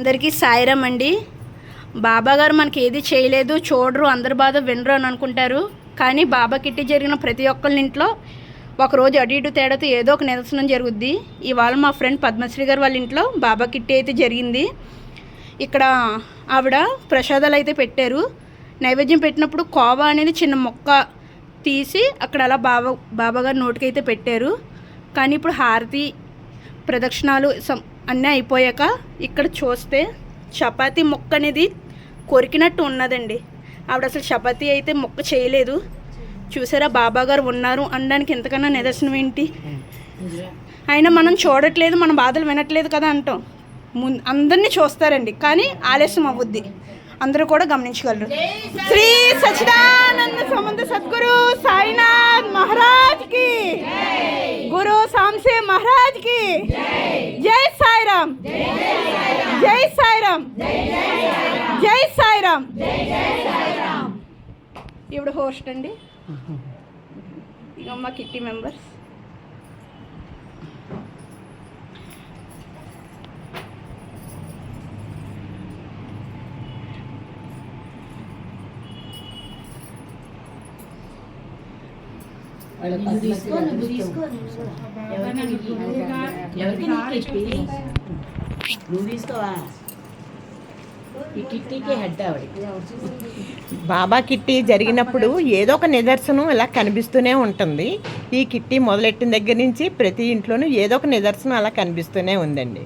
అందరికీ సాయిరామ్ అండి. బాబా గారు మనకి ఏది చేయలేదు, చూడరు, అందరి బాధ వినరు అని అనుకుంటారు. కానీ బాబా కిట్టి జరిగిన ప్రతి ఒక్కళ్ళ ఇంట్లో ఒకరోజు అటు ఇటు తేడాతో ఏదో ఒక నిదర్శనం జరుగుద్ది. ఇవాళ మా ఫ్రెండ్ పద్మశ్రీ గారు వాళ్ళ ఇంట్లో బాబా కిట్టి అయితే జరిగింది. ఇక్కడ ఆవిడ ప్రసాదాలు అయితే పెట్టారు. నైవేద్యం పెట్టినప్పుడు కోవా అనేది చిన్న మొక్క తీసి అక్కడ అలా బాబా గారు నోటికైతే పెట్టారు. కానీ ఇప్పుడు హారతి ప్రదక్షిణాలు అన్నీ అయిపోయాక ఇక్కడ చూస్తే చపాతీ మొక్క అనేది కొరికినట్టు ఉన్నదండి. ఆవిడ అసలు చపాతీ అయితే మొక్క చేయలేదు. చూసారా, బాబా గారు ఉన్నారు అనడానికి ఎంతకన్నా నిదర్శనం ఏంటి? అయినా మనం చూడట్లేదు, మన బాధలు వినట్లేదు కదా అంటాం. అందరినీ చూస్తారండి, కానీ ఆలస్యం అవ్వుద్ది. అందరూ కూడా గమనించగలరు. శ్రీ సచ్చిదానంద సముద్ర సద్గురు సాయినాథ్ మహారాజ్ కి, గురు సాంసే మహారాజ్ కి జై సాయిరామ్, జై సాయిరామ్, జై సాయిరామ్. ఇప్పుడు హోస్ట్ అండి, ఇక మా కిట్టి మెంబర్స్. బాబా కిట్టి జరిగినప్పుడు ఏదో ఒక నిదర్శనం ఇలా కనిపిస్తూనే ఉంటుంది. ఈ కిట్టి మొదలెట్టిన దగ్గర నుంచి ప్రతి ఇంట్లోనూ ఏదో ఒక నిదర్శనం అలా కనిపిస్తూనే ఉందండి.